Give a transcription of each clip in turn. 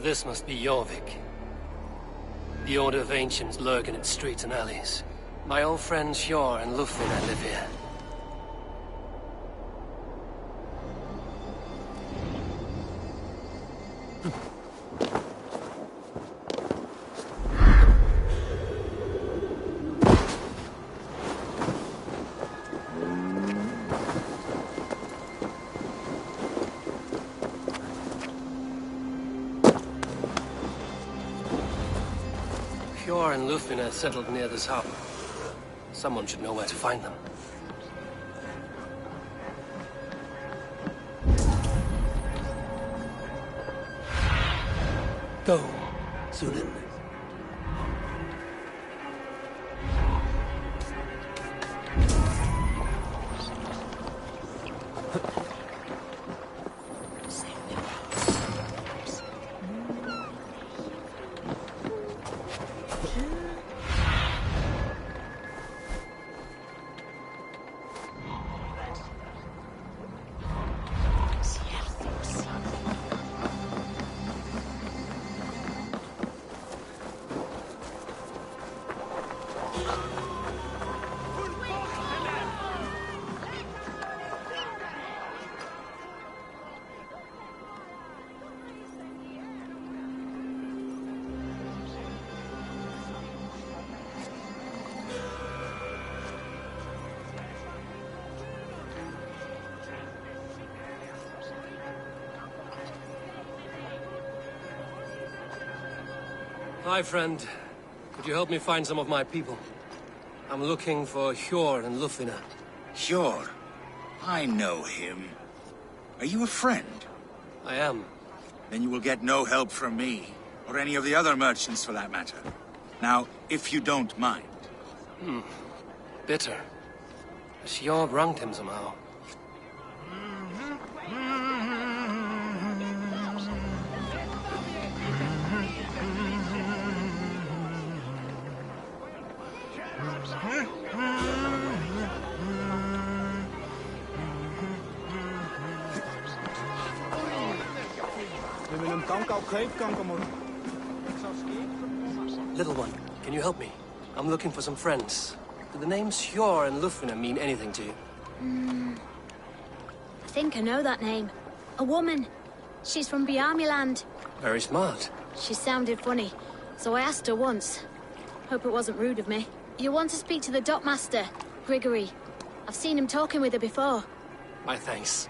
This must be Jorvik. The Order of Ancients lurk in its streets and alleys. My old friends Hjor and Lufina live here. Hjor and Lufina settled near this harbor. Someone should know where to find them. Go, Zulin. Hi, friend. Could you help me find some of my people? I'm looking for Hjor and Lufina. Hjor? I know him. Are you a friend? I am. Then you will get no help from me, or any of the other merchants for that matter. Now, if you don't mind. Bitter. Hjor wronged him somehow. Little one, can you help me? I'm looking for some friends. Do the names Hjor and Lufina mean anything to you? I think I know that name. A woman. She's from Bjarmiland. Very smart. She sounded funny, so I asked her once. Hope it wasn't rude of me. You want to speak to the dockmaster, Grigory. I've seen him talking with her before. My thanks.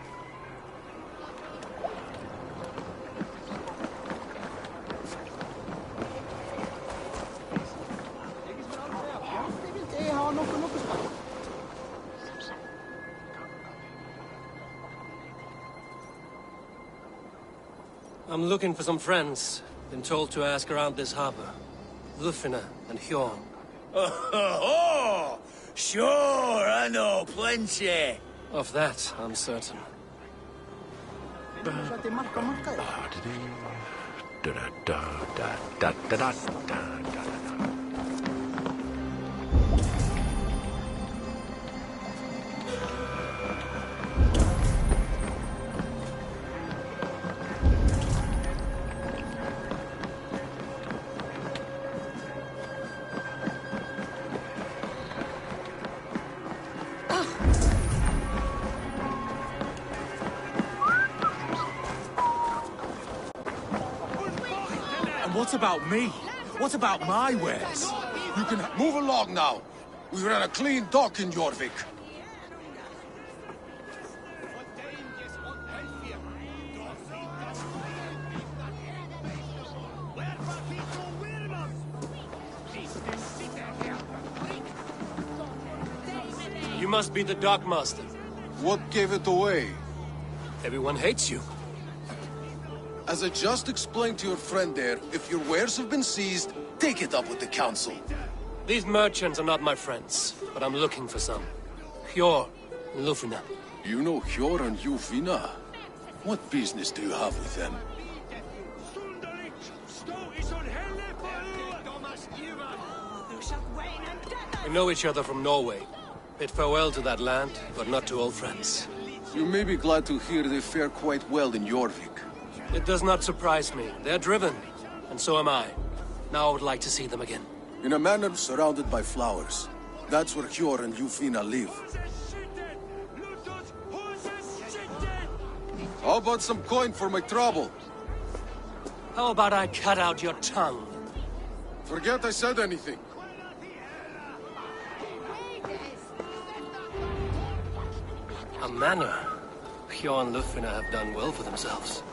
I'm looking for some friends. Been told to ask around this harbor. Lufina and Hjor. Oh, sure, I know plenty. Of that, I'm certain. What about me? What about my wares? You can move along now. We ran a clean dock in Jorvik. You must be the dockmaster. What gave it away? Everyone hates you. As I just explained to your friend there, if your wares have been seized, take it up with the council. These merchants are not my friends, but I'm looking for some. Hjor and Lufina. You know Hjor and Lufina? What business do you have with them? We know each other from Norway. Bid farewell to that land, but not to old friends. You may be glad to hear they fare quite well in Jorvik. It does not surprise me. They're driven, and so am I. Now I would like to see them again. In a manor surrounded by flowers. That's where Hjor and Yufina live. How about some coin for my trouble? How about I cut out your tongue? Forget I said anything. A manor. Hjor and Lufina have done well for themselves.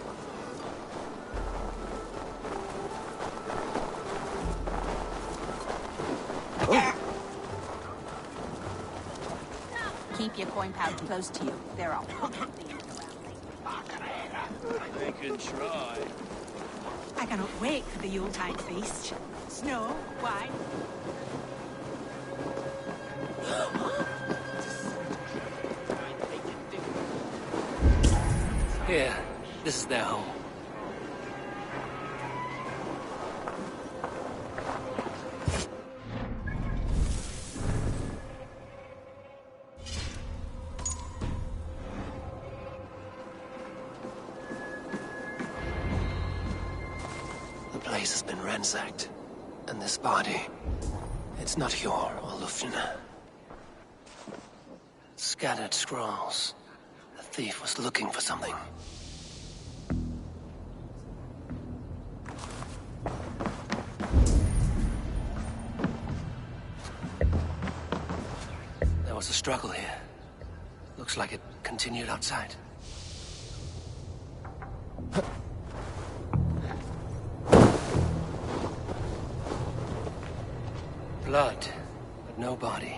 Keep your coin pouch close to you. There are things around. They can try. I cannot wait for the Yuletide feast. Snow, wine. Here, this is their home. The place has been ransacked, and this body, it's not Hjor or Lufina. Scattered scrolls. The thief was looking for something. There was a struggle here. Looks like it continued outside. Blood, but no body.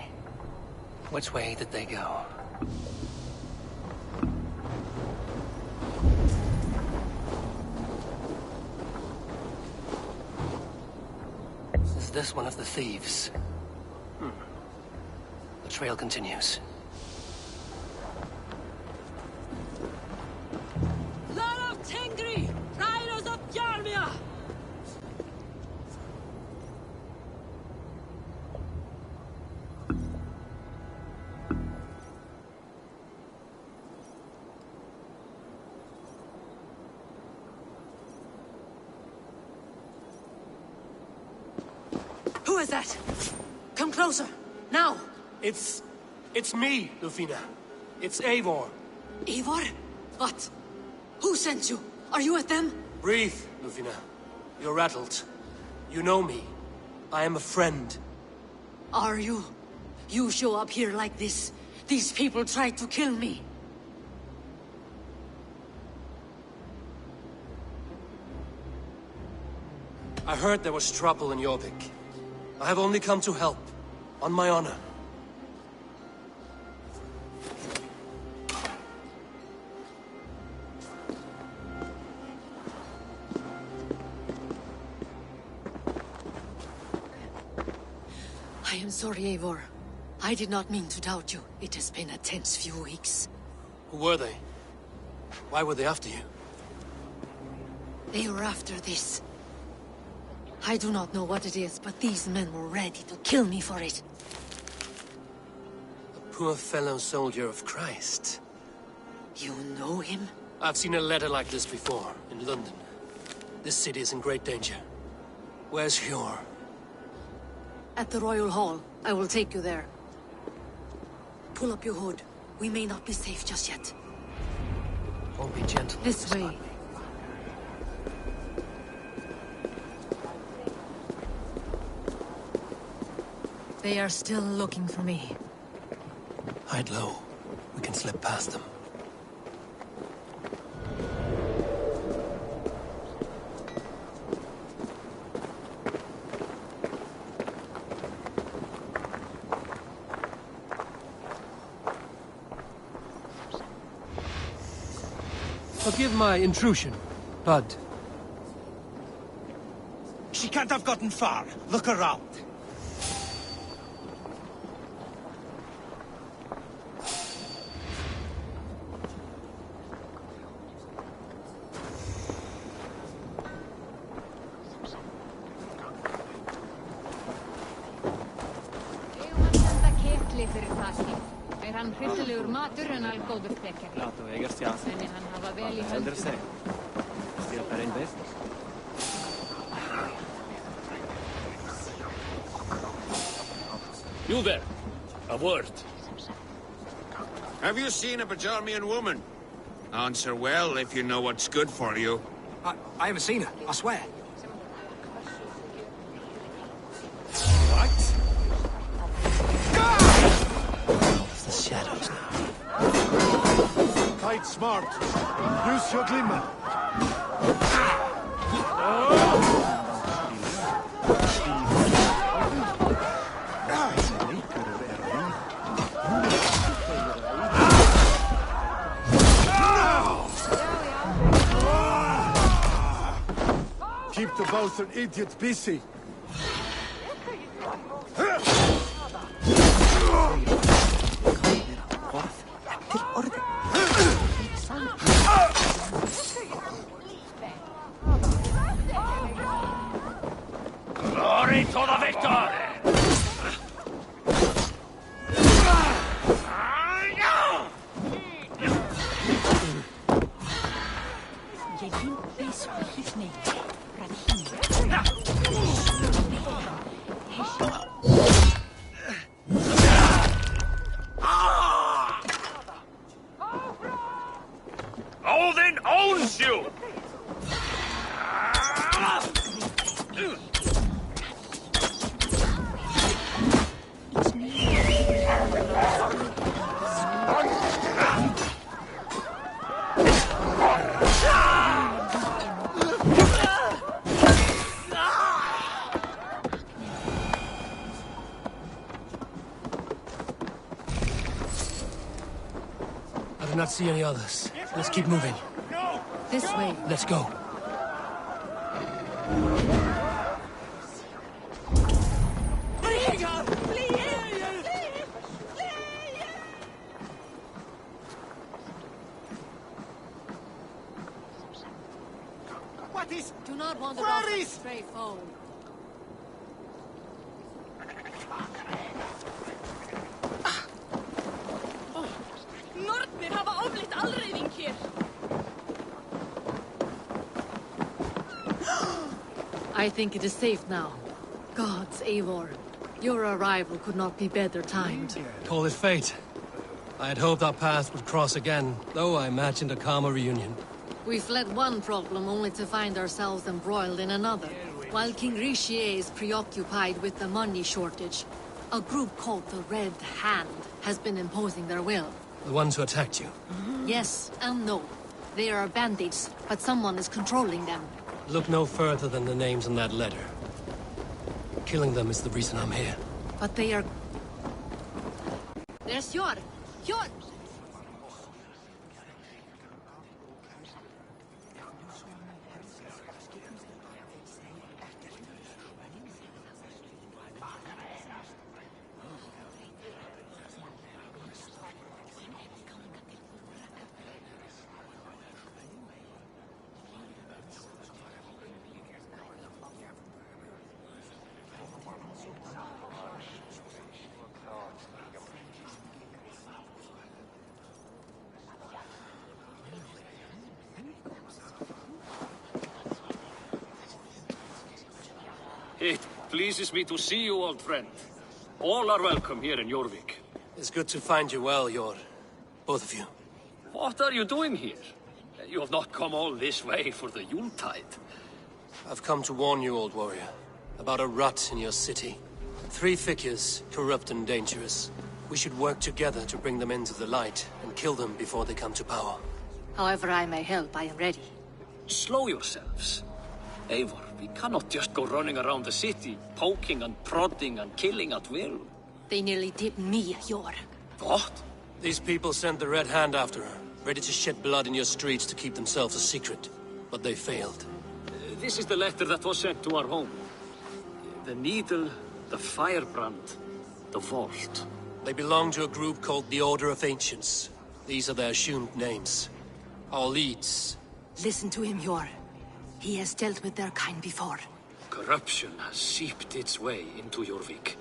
Which way did they go? Is this one of the thieves? The trail continues. Lord of Tengri, riders of Yarmia! Who is that? Come closer, now! It's me, Lufina. It's Eivor. Eivor? What? Who sent you? Are you with them? Breathe, Lufina. You're rattled. You know me. I am a friend. Are you? You show up here like this. These people tried to kill me. I heard there was trouble in Jorvik. I have only come to help. On my honor. I am sorry, Eivor. I did not mean to doubt you. It has been a tense few weeks. Who were they? Why were they after you? They were after this. I do not know what it is, but these men were ready to kill me for it. A poor fellow soldier of Christ. You know him? I've seen a letter like this before, in London. This city is in great danger. Where's Hjor? At the Royal Hall. I will take you there. Pull up your hood. We may not be safe just yet. Won't be gentle. This way. They are still looking for me. Hide low. We can slip past them. Forgive my intrusion, Bud. She can't have gotten far. Look around. Hann hryllilegur matur en algóður þekjar. Henni hann hafa vel í höndum. You there. A word. Have you seen a Bajarmian woman? Answer well if you know what's good for you. I haven't seen her, I swear. What? It's the shadows now. Fight smart. Use your glimmer. Keep the both an idiot busy. Glory to the victor! Odin owns you! I do not see any others. Let's keep moving. This way. Let's go. What is... Do not wander Where off like a is- stray foe. Nornir hafa ofleitt allreiðing hér. I think it is safe now. Gods, Eivor. Your arrival could not be better timed. Call it fate. I had hoped our paths would cross again, though I imagined a calmer reunion. We fled one problem only to find ourselves embroiled in another. While King Richier is preoccupied with the money shortage, a group called the Red Hand has been imposing their will. The ones who attacked you. Yes and no. They are bandits, but someone is controlling them. Look no further than the names in that letter. Killing them is the reason I'm here. But they are... There's Jorv! Jorv! It pleases me to see you, old friend. All are welcome here in Jorvik. It's good to find you well, Jorv. Both of you. What are you doing here? You have not come all this way for the Yuletide. I've come to warn you, old warrior, about a rut in your city. 3 figures, corrupt and dangerous. We should work together to bring them into the light and kill them before they come to power. However I may help, I am ready. Slow yourselves. Eivor, we cannot just go running around the city, poking and prodding and killing at will. They nearly did me, Jorv. What? These people sent the Red Hand after her, ready to shed blood in your streets to keep themselves a secret. But they failed. This is the letter that was sent to our home. The needle, the firebrand, the vault. They belong to a group called the Order of Ancients. These are their assumed names. Our leads. Listen to him, Jorv. He has dealt with their kind before. Corruption has seeped its way into Jorvik.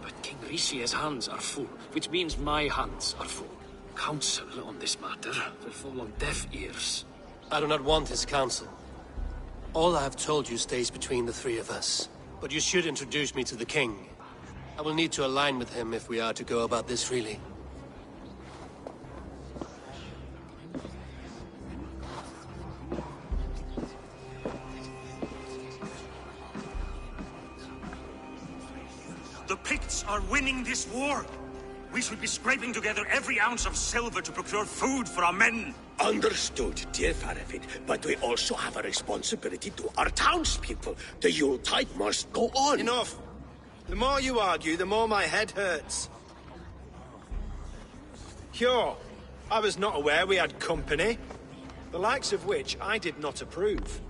But King Richier's hands are full, which means my hands are full. Counsel on this matter will fall on deaf ears. I do not want his counsel. All I have told you stays between the three of us. But you should introduce me to the king. I will need to align with him if we are to go about this freely. The Picts are winning this war. We should be scraping together every ounce of silver to procure food for our men. Understood, dear Faravid, but we also have a responsibility to our townspeople. The Yuletide must go on. Enough! The more you argue, the more my head hurts. Sure, I was not aware we had company, the likes of which I did not approve.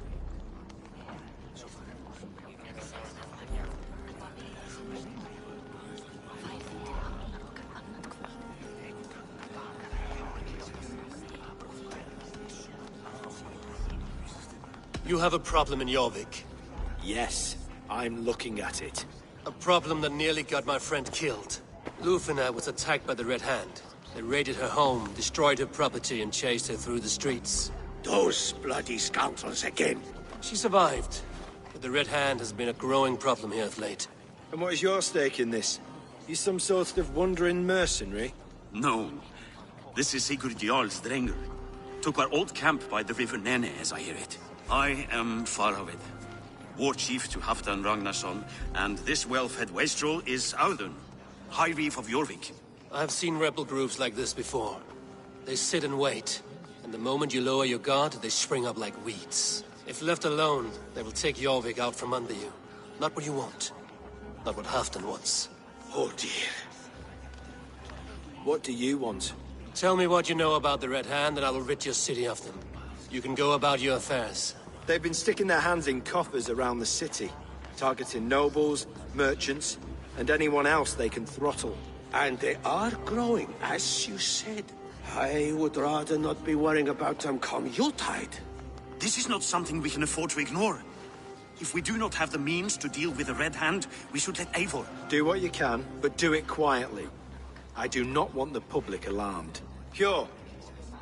You have a problem in Jorvik. Yes, I'm looking at it. A problem that nearly got my friend killed. Lufina was attacked by the Red Hand. They raided her home, destroyed her property, and chased her through the streets. Those bloody scoundrels again. She survived, but the Red Hand has been a growing problem here of late. And what is your stake in this? You some sort of wandering mercenary? No. This is Sigurd Jarl's Drenger. Took our old camp by the river Nene, as I hear it. I am Faravid, war chief to Halfdan Ragnarsson, and this well-fed wastrel is Audun, High Reef of Jorvik. I have seen rebel groups like this before. They sit and wait, and the moment you lower your guard, they spring up like weeds. If left alone, they will take Jorvik out from under you. Not what you want. Not what Halfdan wants. Oh dear. What do you want? Tell me what you know about the Red Hand, and I will rid your city of them. You can go about your affairs. They've been sticking their hands in coffers around the city, targeting nobles, merchants, and anyone else they can throttle. And they are growing, as you said. I would rather not be worrying about them come Yuletide. This is not something we can afford to ignore. If we do not have the means to deal with the Red Hand, we should let Eivor. Do what you can, but do it quietly. I do not want the public alarmed. Pure.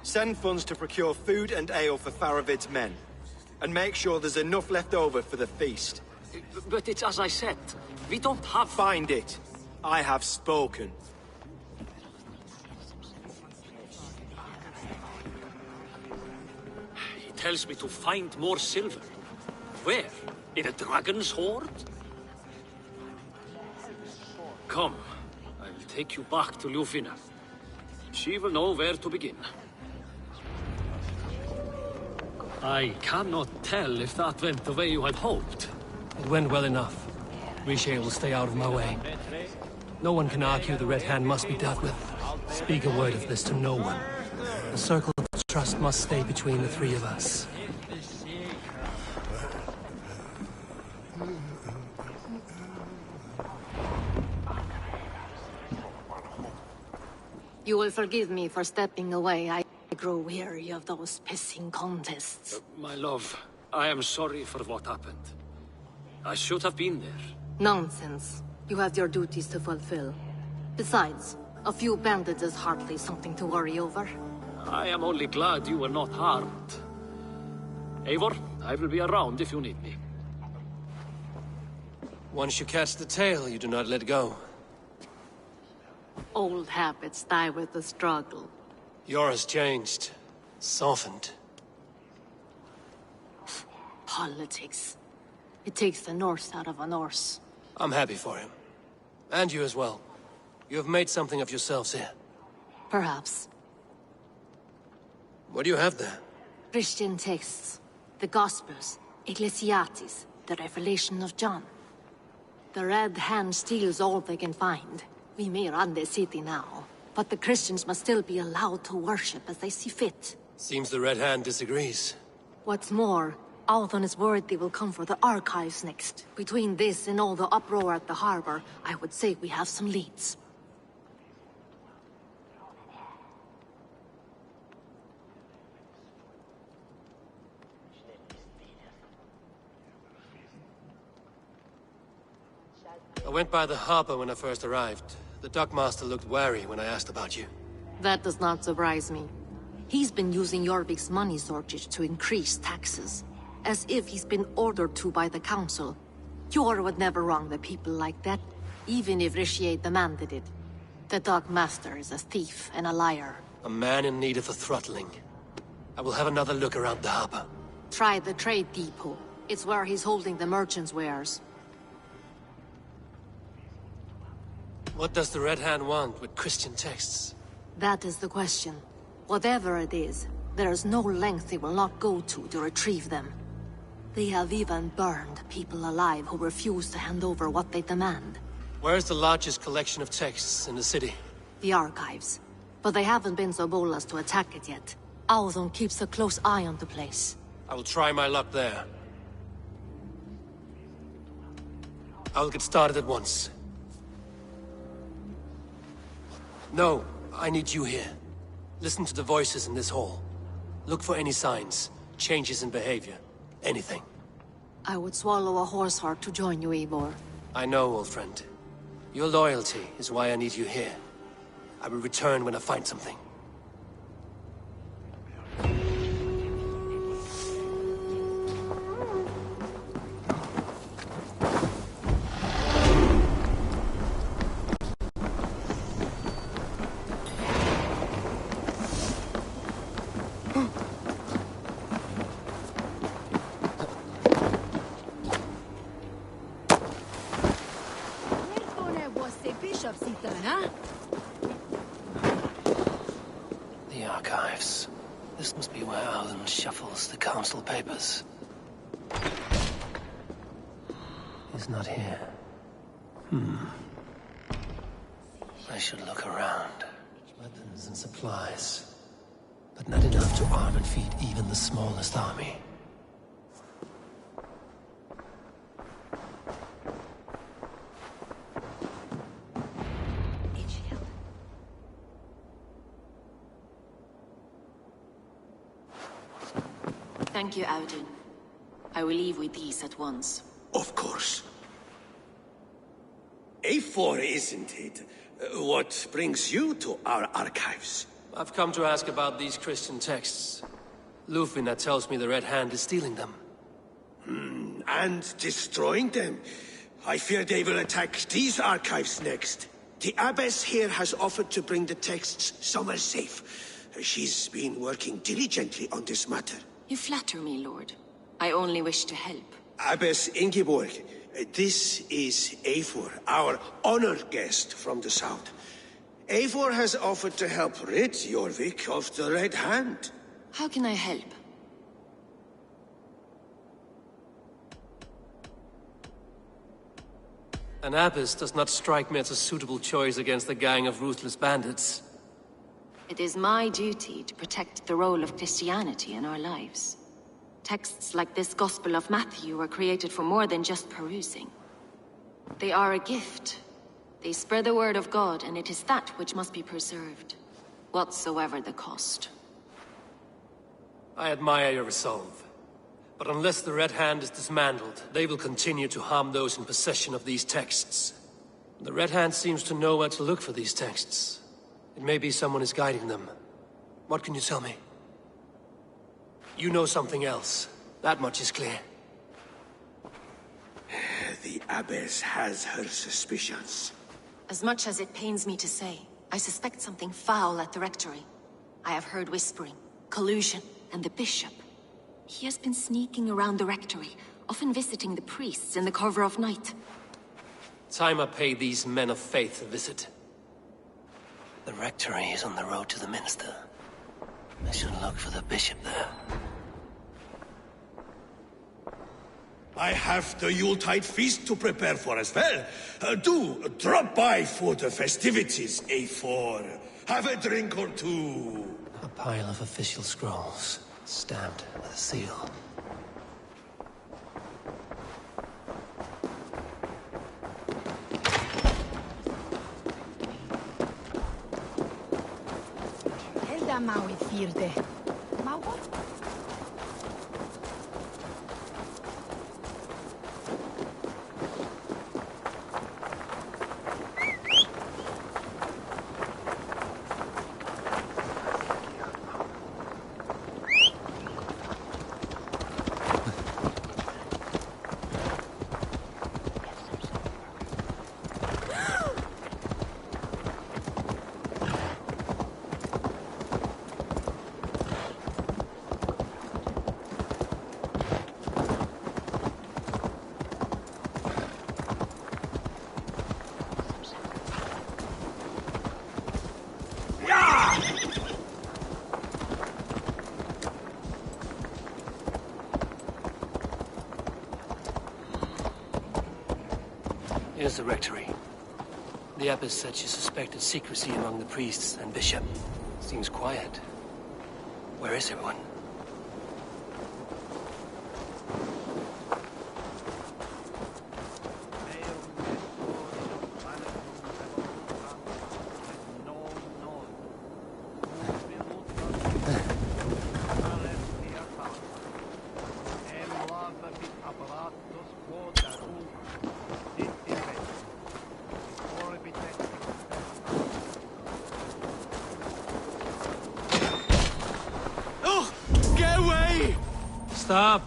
Send funds to procure food and ale for Faravid's men. And make sure there's enough left over for the feast. But it's as I said, we don't have... Find it. I have spoken. He tells me to find more silver. Where? In a dragon's hoard? Come, I will take you back to Lufina. She will know where to begin. I cannot tell if that went the way you had hoped. It went well enough. Riche will stay out of my way. No one can argue the Red Hand must be dealt with. Speak a word of this to no one. The circle of trust must stay between the three of us. You will forgive me for stepping away. I grow weary of those pissing contests. My love, I am sorry for what happened. I should have been there. Nonsense. You have your duties to fulfill. Besides, a few bandits is hardly something to worry over. I am only glad you were not harmed. Eivor, I will be around if you need me. Once you catch the tail, you do not let go. Old habits die with the struggle. Yours changed. Softened. Politics. It takes the Norse out of a Norse. I'm happy for him. And you as well. You have made something of yourselves here. Perhaps. What do you have there? Christian texts. The Gospels. Ecclesiastes. The Revelation of John. The Red Hand steals all they can find. We may run the city now, but the Christians must still be allowed to worship as they see fit. Seems the Red Hand disagrees. What's more, Althon is worried they will come for the archives next. Between this and all the uproar at the harbor, I would say we have some leads. I went by the harbor when I first arrived. The dockmaster looked wary when I asked about you. That does not surprise me. He's been using Jorvik's money shortage to increase taxes, as if he's been ordered to by the council. Jor would never wrong the people like that, even if Richier demanded it. The Dark Master is a thief and a liar. A man in need of a throttling. I will have another look around the harbor. Try the trade depot. It's where he's holding the merchants' wares. What does the Red Hand want with Christian texts? That is the question. Whatever it is, there is no length they will not go to retrieve them. They have even burned people alive who refuse to hand over what they demand. Where's the largest collection of texts in the city? The archives. But they haven't been so bold as to attack it yet. Auðun keeps a close eye on the place. I will try my luck there. I will get started at once. No, I need you here. Listen to the voices in this hall. Look for any signs, changes in behavior, anything. I would swallow a horse heart to join you, Eivor. I know, old friend. Your loyalty is why I need you here. I will return when I find something. The archives. This must be where Auðun shuffles the council papers. He's not here. I should look around. Weapons and supplies. But not enough to arm and feed even the smallest army. Thank you, Auðun. I will leave with these at once. Of course. A4, isn't it? What brings you to our archives? I've come to ask about these Christian texts. Lufina tells me the Red Hand is stealing them. And destroying them. I fear they will attack these archives next. The Abbess here has offered to bring the texts somewhere safe. She's been working diligently on this matter. You flatter me, Lord. I only wish to help. Abbess Ingeborg, this is Eivor, our honored guest from the south. Eivor has offered to help rid Jorvik of the Red Hand. How can I help? An abbess does not strike me as a suitable choice against a gang of ruthless bandits. It is my duty to protect the role of Christianity in our lives. Texts like this Gospel of Matthew were created for more than just perusing. They are a gift. They spread the word of God, and it is that which must be preserved, whatsoever the cost. I admire your resolve. But unless the Red Hand is dismantled, they will continue to harm those in possession of these texts. The Red Hand seems to know where to look for these texts. It may be someone is guiding them. What can you tell me? You know something else. That much is clear. The Abbess has her suspicions. As much as it pains me to say, I suspect something foul at the rectory. I have heard whispering, collusion, and the bishop. He has been sneaking around the rectory, often visiting the priests in the cover of night. Time I pay these men of faith a visit. The rectory is on the road to the minster. I should look for the bishop there. I have the Yuletide feast to prepare for as well. Do drop by for the festivities, A4. Have a drink or two. A pile of official scrolls, stamped with a seal. Helda Maui Firde. Mauot? Here's the rectory. The abbess said she suspected secrecy among the priests and bishop. Seems quiet. Where is everyone? Stop!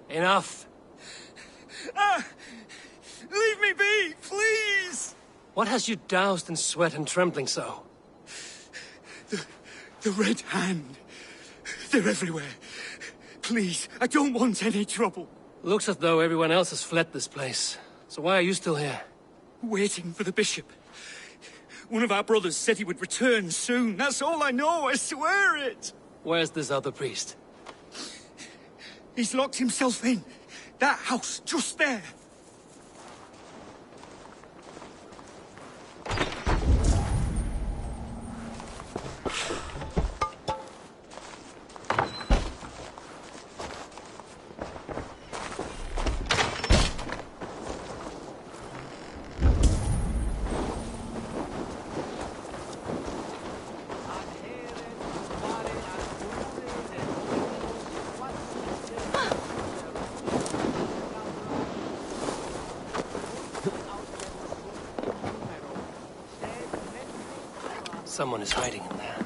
Enough! Leave me be, please! What has you doused in sweat and trembling so? The Red Hand. They're everywhere. Please, I don't want any trouble. Looks as though everyone else has fled this place. So why are you still here? Waiting for the bishop. One of our brothers said he would return soon. That's all I know, I swear it! Where's this other priest? He's locked himself in. That house, just there. Someone is hiding in there.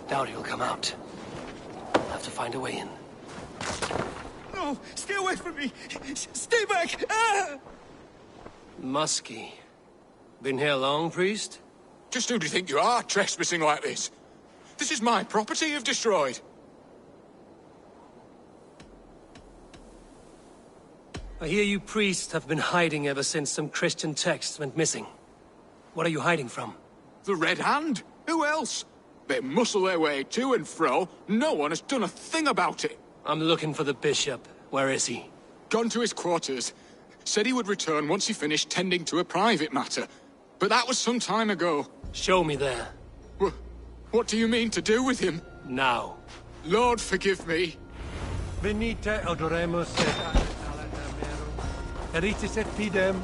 Doubt he'll come out. I'll have to find a way in. No! Stay away from me! Stay back! Ah! Muskie. Been here long, priest? Just who do you think you are, trespassing like this? This is my property you've destroyed. I hear you priests have been hiding ever since some Christian texts went missing. What are you hiding from? The Red Hand? Who else? They muscle their way to and fro. No one has done a thing about it. I'm looking for the bishop. Where is he? Gone to his quarters. Said he would return once he finished tending to a private matter. But that was some time ago. Show me there. What do you mean to do with him? Now. Lord, forgive me. Venite odoremus et eritis et pidem,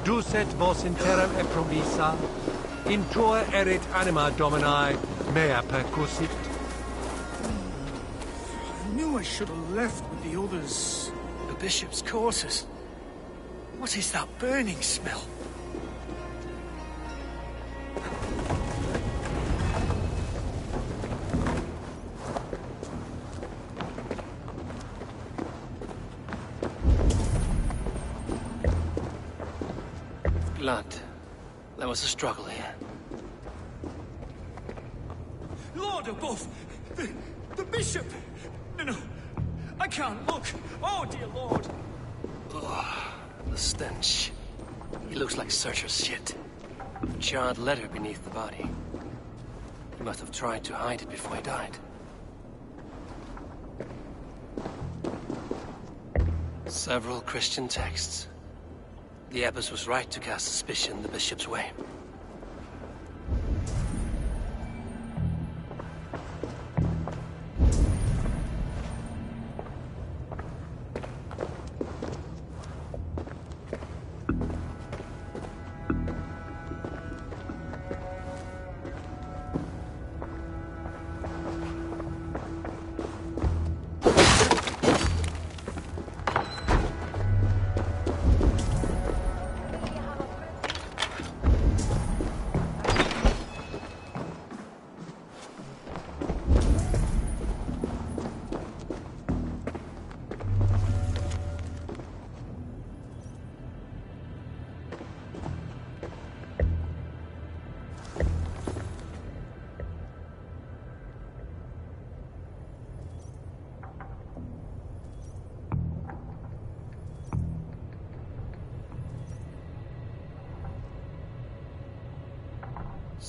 ducet vos in terram e promissa, in tua erit anima Domini, mea percussit. I knew I should have left with the others. The bishop's quarters. What is that burning smell? Blood. There was a struggle here. Lord above! The bishop! No, I can't look! Oh, dear Lord! Ugh, the stench. He looks like Searcher's shit. A charred letter beneath the body. He must have tried to hide it before he died. Several Christian texts. The abbess was right to cast suspicion the bishop's way.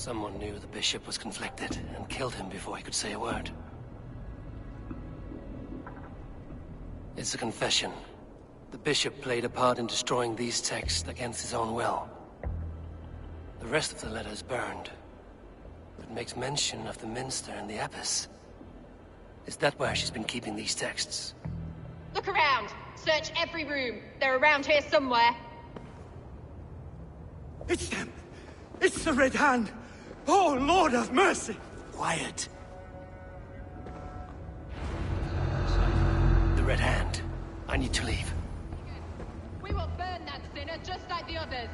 Someone knew the bishop was conflicted and killed him before he could say a word. It's a confession. The bishop played a part in destroying these texts against his own will. The rest of the letter is burned, but makes mention of the minster and the abbess. Is that where she's been keeping these texts? Look around. Search every room. They're around here somewhere. It's them! It's the Red Hand! Oh, Lord have mercy! Quiet. The Red Hand. I need to leave. We will burn that sinner just like the others.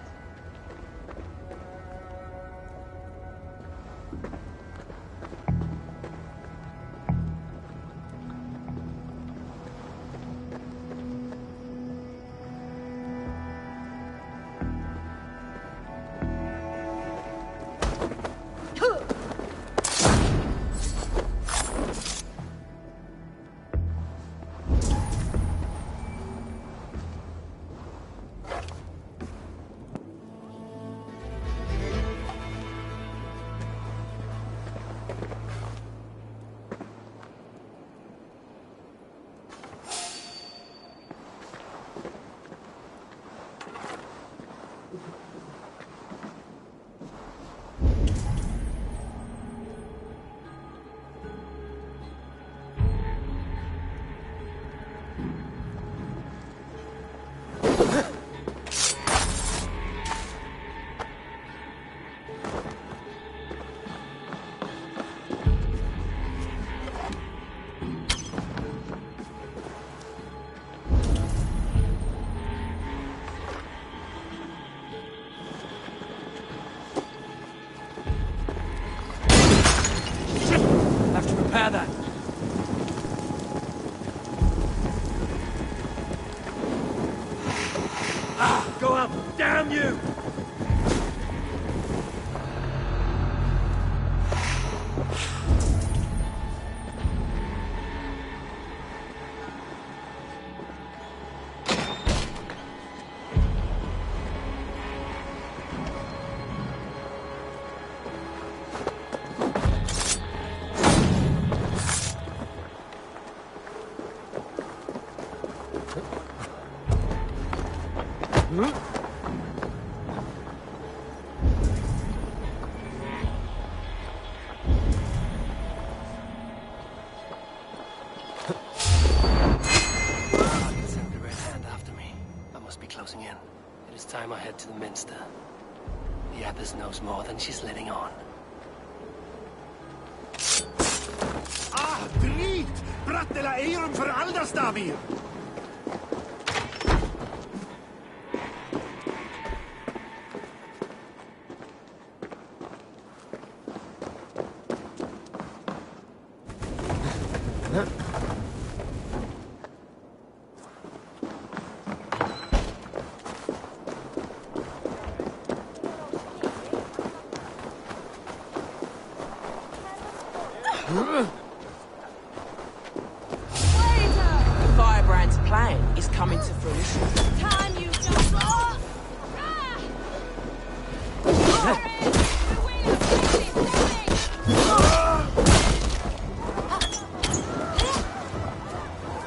Go up! Damn you! Time I head to the Minster. The Abbess knows more than she's letting on. Drygt! Brattela Eiron för Alderstavir! Firebrand's plan is coming to fruition. Time you just...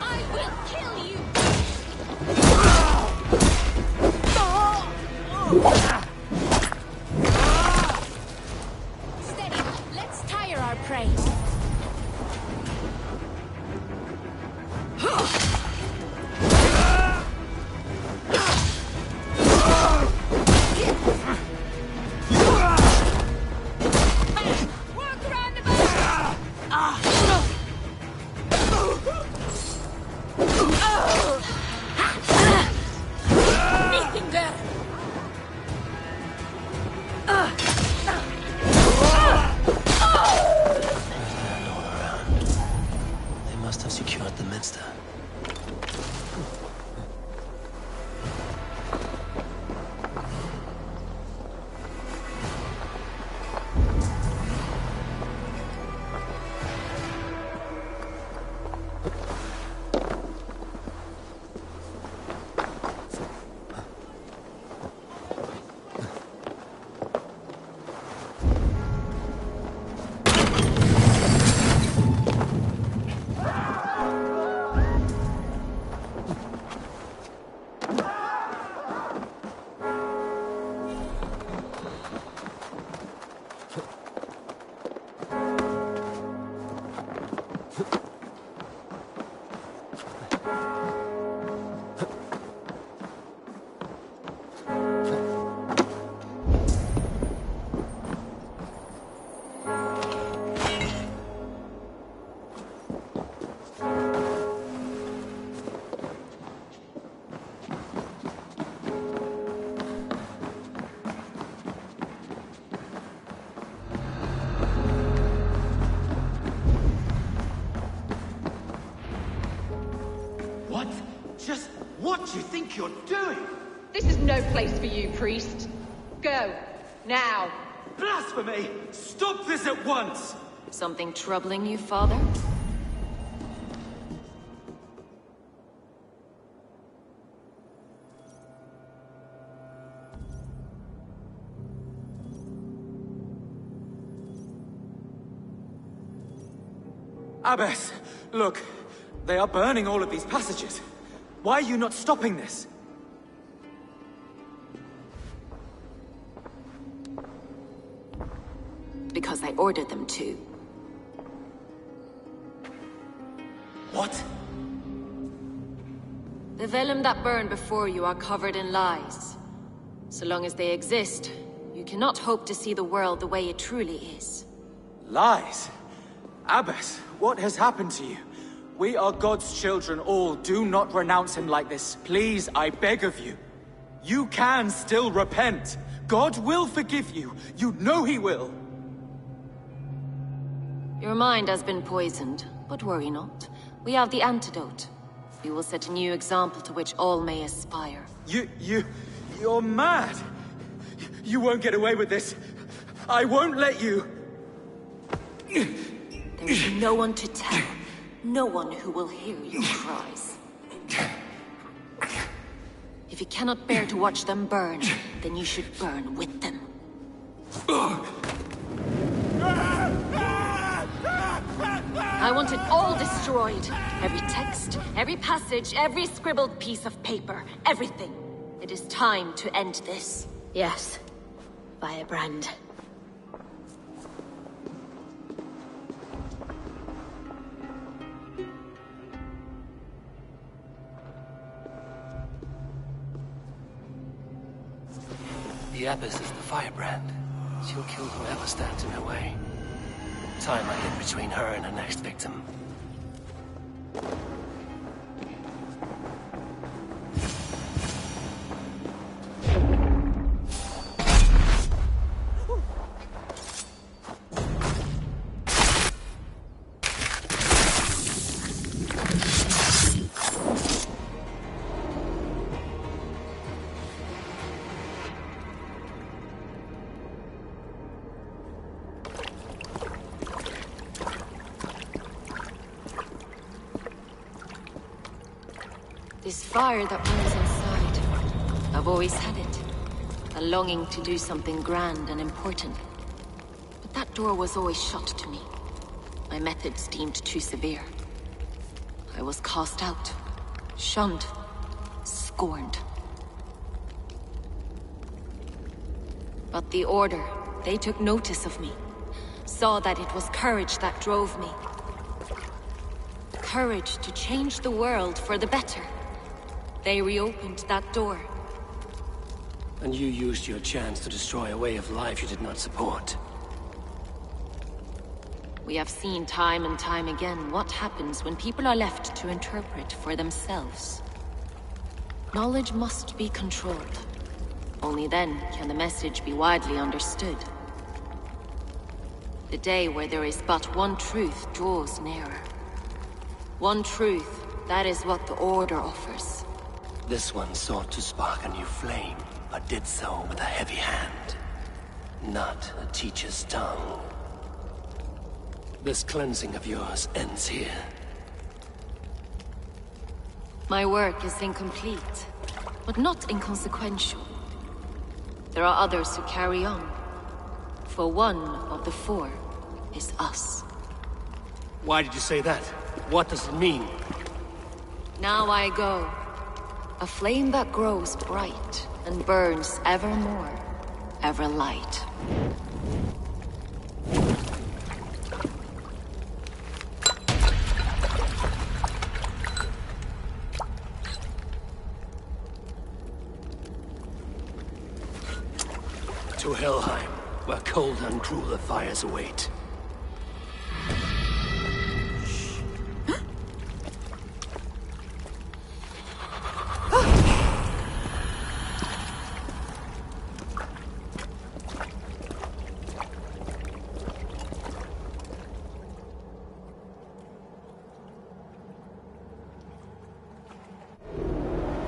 I will kill you! Steady, let's tire our prey. Just what do you think you're doing? This is no place for you, priest. Go. Now. Blasphemy! Stop this at once! Something troubling you, Father? Abbess, look. They are burning all of these passages. Why are you not stopping this? Because I ordered them to. What? The vellum that burn before you are covered in lies. So long as they exist, you cannot hope to see the world the way it truly is. Lies? Abbess, what has happened to you? We are God's children all. Do not renounce him like this. Please, I beg of you. You can still repent. God will forgive you. You know he will. Your mind has been poisoned, but worry not. We have the antidote. We will set a new example to which all may aspire. You're mad! You won't get away with this. I won't let you! There is no one to tell. No one who will hear your cries. If you cannot bear to watch them burn, then you should burn with them. I want it all destroyed. Every text, every passage, every scribbled piece of paper, everything. It is time to end this. Yes. Firebrand. The Abbess is the firebrand. She'll kill whoever stands in her way. Time I get between her and her next victim. This fire that burns inside, I've always had it. A longing to do something grand and important. But that door was always shut to me. My methods deemed too severe. I was cast out, shunned, scorned. But the Order, they took notice of me. Saw that it was courage that drove me. Courage to change the world for the better. They reopened that door. And you used your chance to destroy a way of life you did not support. We have seen time and time again what happens when people are left to interpret for themselves. Knowledge must be controlled. Only then can the message be widely understood. The day where there is but one truth draws nearer. One truth, that is what the Order offers. This one sought to spark a new flame, but did so with a heavy hand. Not a teacher's tongue. This cleansing of yours ends here. My work is incomplete, but not inconsequential. There are others who carry on. For one of the four is us. Why did you say that? What does it mean? Now I go. A flame that grows bright and burns ever more, ever light. To Helheim, where cold and crueler fires await.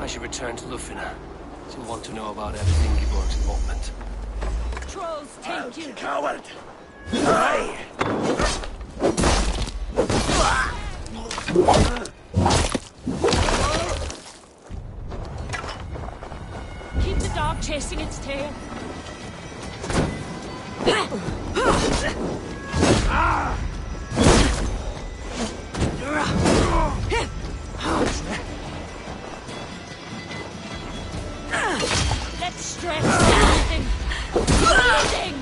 I should return to Lufina. She'll want to know about Abbess Ingeborg's involvement. Trolls take you! Coward! Die! Keep the dog chasing its tail. Let's stretch everything. Bleeding.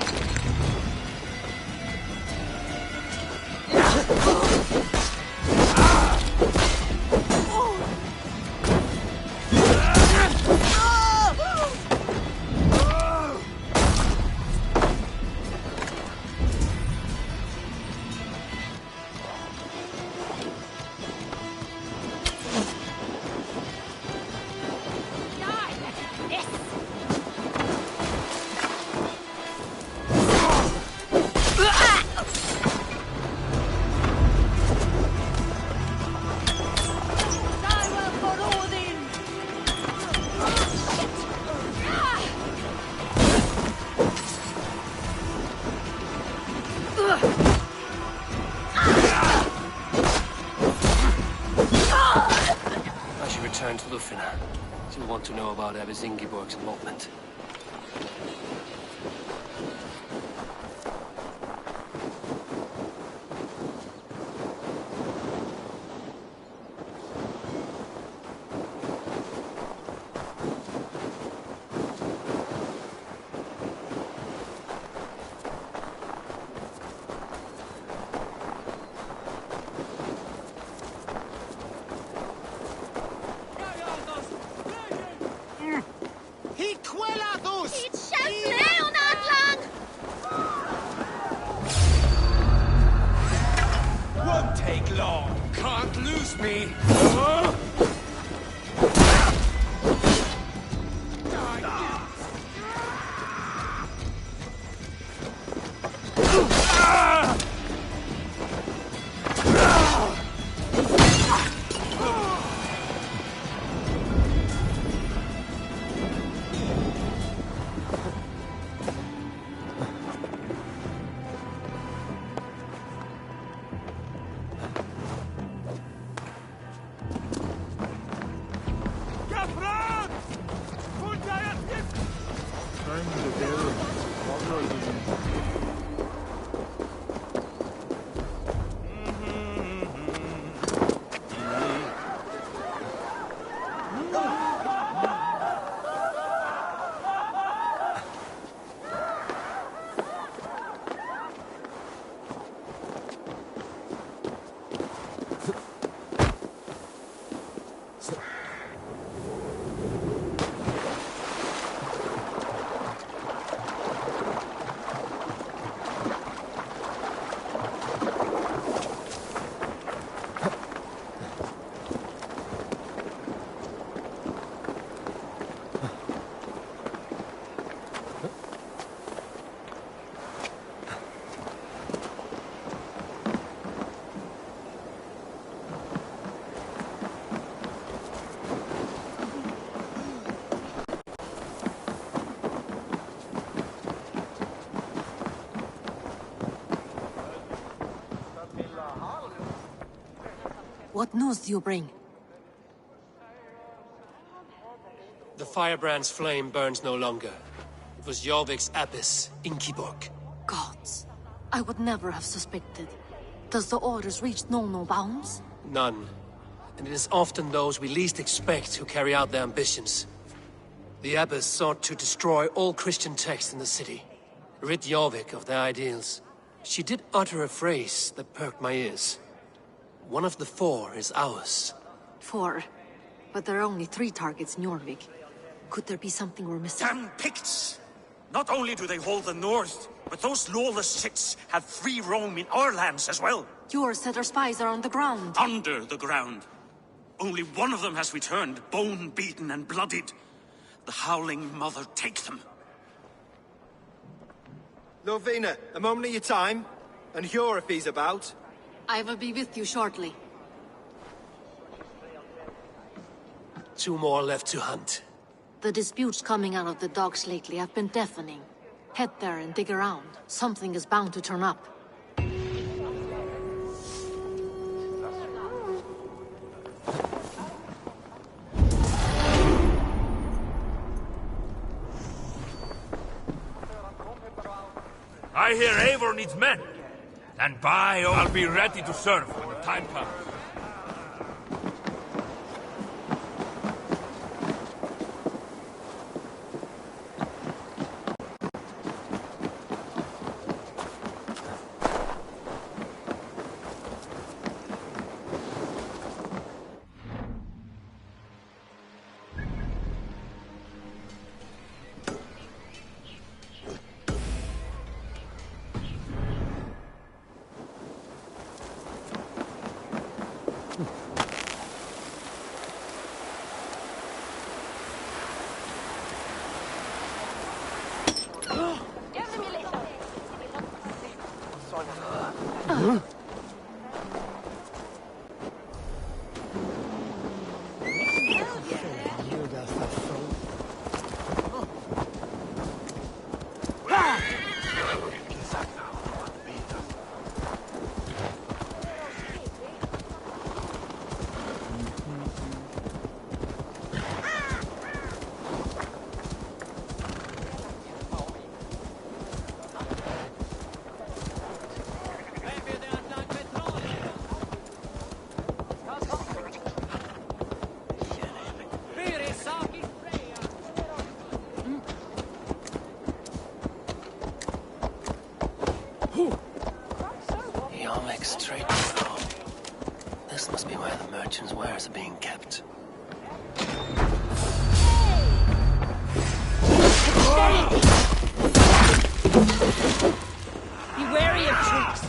Return to Lufina. She'll want to know about Abbess Ingeborg's involvement. What news do you bring? The firebrand's flame burns no longer. It was Jorvik's abbess, Ingeborg. Gods. I would never have suspected. Does the orders reach no bounds? None. And it is often those we least expect who carry out their ambitions. The abbess sought to destroy all Christian texts in the city. Rid Jorvik of their ideals. She did utter a phrase that perked my ears. One of the 4 is ours. 4? But there are only 3 targets in Jorvik. Could there be something we're missing? Damn Picts! Not only do they hold the north, but those lawless chits have free roam in our lands as well. Yours said our spies are on the ground. Under the ground. Only one of them has returned, bone-beaten and bloodied. The Howling Mother take them. Lorvina, a moment of your time. And Hjor if he's about. I will be with you shortly. 2 more left to hunt. The disputes coming out of the docks lately have been deafening. Head there and dig around. Something is bound to turn up. I hear Eivor needs men. And by all, I'll be ready to serve when the time comes. This must be where the merchants' wares are being kept. Be wary of tricks.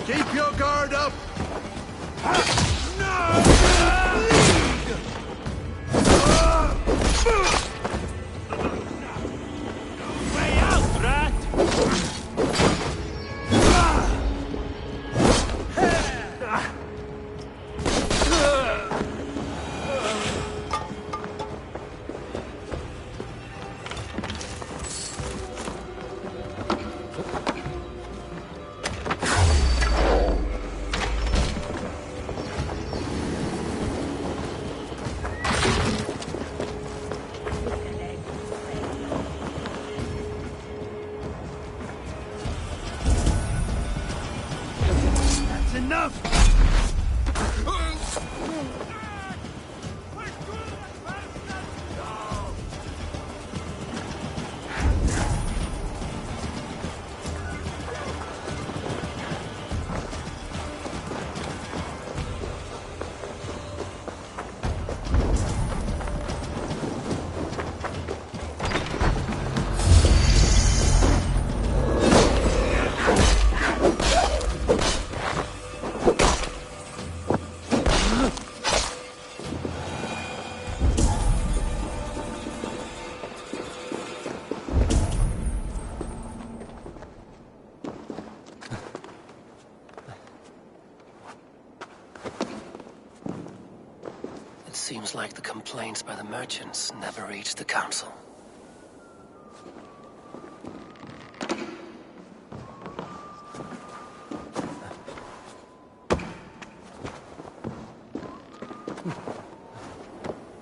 Keep your guard up! Way out, rat! It seems like the complaints by the merchants never reached the council.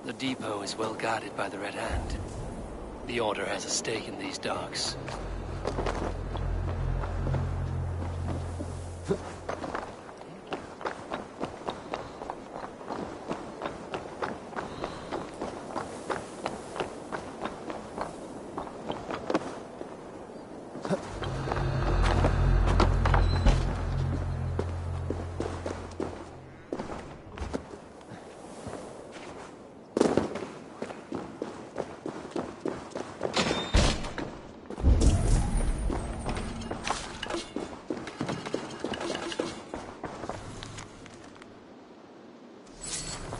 The depot is well guarded by the Red Hand. The Order has a stake in these docks.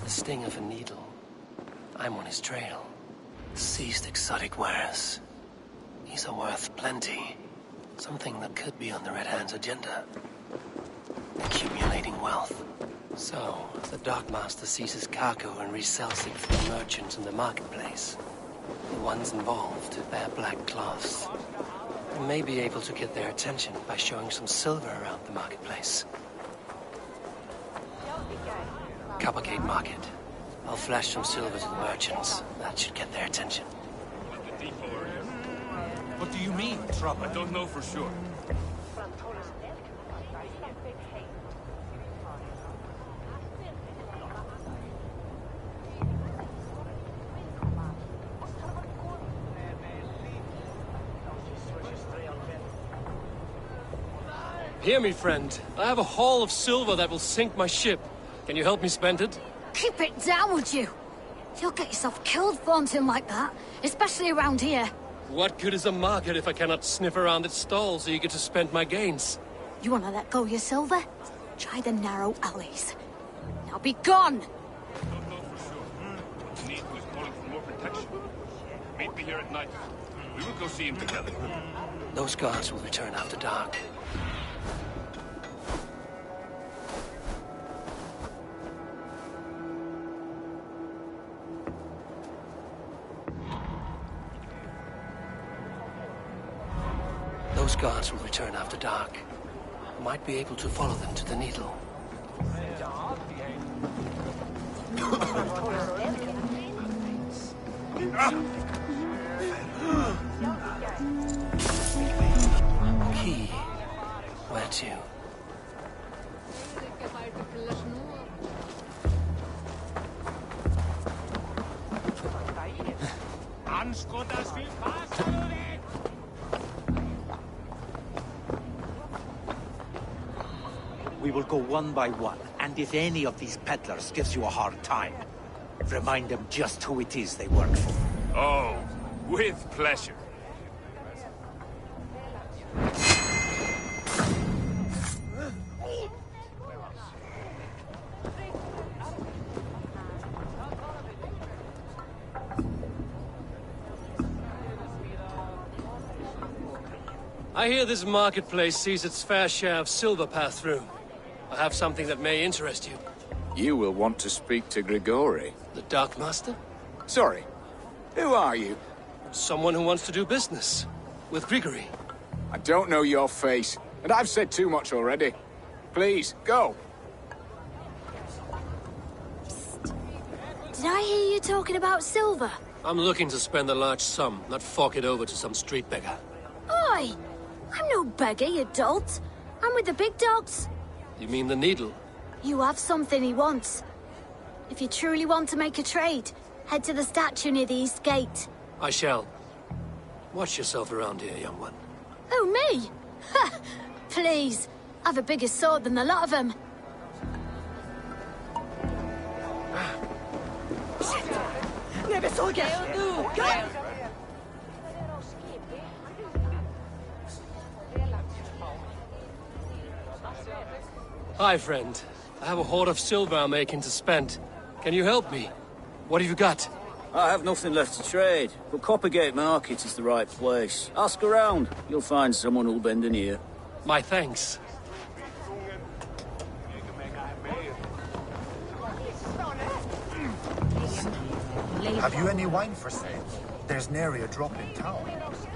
The sting of a needle, I'm on his trail. Seized exotic wares. These are worth plenty. Something that could be on the Red Hand's agenda. Accumulating wealth. So, the Dockmaster seizes cargo and resells it for the merchants in the marketplace. The ones involved bear black cloths. I may be able to get their attention by showing some silver around the marketplace. Coppergate Market. I'll flash some silver to the merchants. That should get their attention. What do you mean, trouble? I don't know for sure. Hear me, friend. I have a haul of silver that will sink my ship. Can you help me spend it? Keep it down, would you? You'll get yourself killed flaunting like that, especially around here. What good is a market if I cannot sniff around its stalls eager to spend my gains? You want to let go of your silver? Try the narrow alleys. Now be gone! Don't know for sure. Need was calling for more protection. Meet me here at night. We will go see him together. Those guards will return after dark. Those guards will return after dark. I might be able to follow them to the Needle. Key. Where to? We will go one by one, and if any of these peddlers gives you a hard time, remind them just who it is they work for. Oh, with pleasure. I hear this marketplace sees its fair share of silver pass through. I have something that may interest you. You will want to speak to Grigori. The Dockmaster? Sorry. Who are you? Someone who wants to do business. With Grigori. I don't know your face, and I've said too much already. Please, go. Did I hear you talking about silver? I'm looking to spend a large sum, not fork it over to some street beggar. Oi! I'm no beggar, you dolt. I'm with the big dogs. You mean the Needle? You have something he wants. If you truly want to make a trade, head to the statue near the East Gate. I shall. Watch yourself around here, young one. Oh, me? Ha! Please. I've a bigger sword than the lot of them. Never saw you. Hi, friend. I have a hoard of silver I'm making to spend. Can you help me? What have you got? I have nothing left to trade, but Coppergate Market is the right place. Ask around. You'll find someone who'll bend an ear. My thanks. Have you any wine for sale? There's nary a drop in town.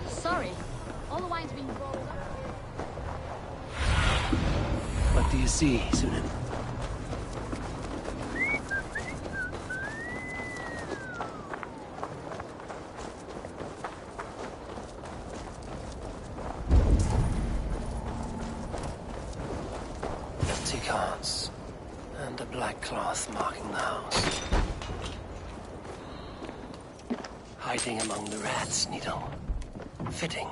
Sorry. All the wine's been rolled up. What do you see, Sunan? Empty carts. And a black cloth marking the house. Hiding among the rats, Needle. Fitting.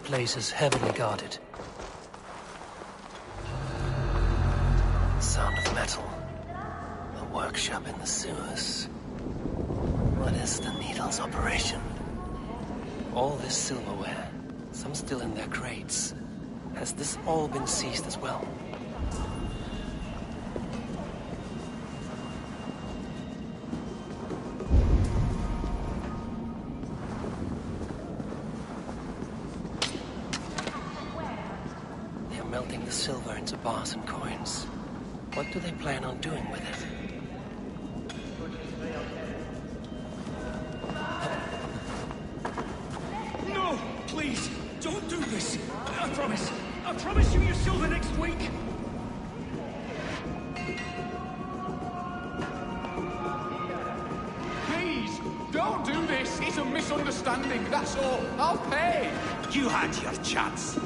place is heavily guarded. Sound of metal. A workshop in the sewers. What is the Needle's operation? All this silverware, some still in their crates. Has this all been seized as well? They're melting the silver into bars and coins. What do they plan on doing with it? No! Please! Don't do this! I promise you your silver next week! Please, don't do this! It's a misunderstanding, that's all. I'll pay! You had your chance.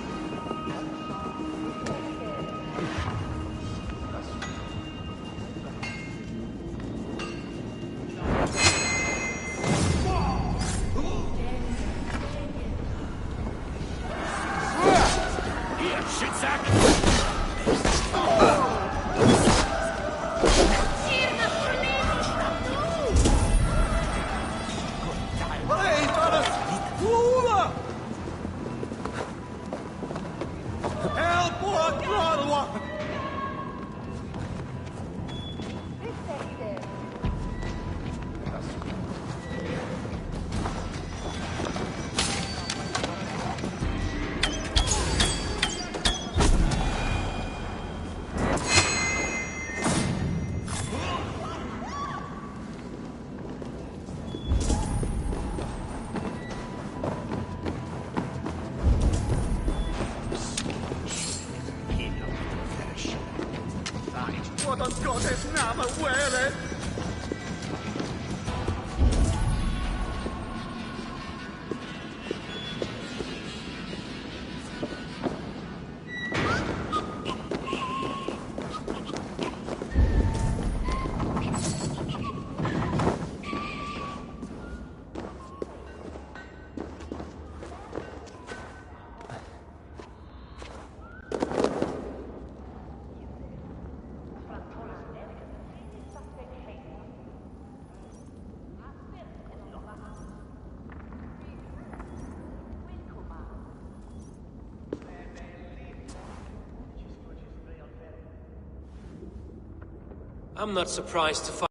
What on God's name are wearing? I'm not surprised to find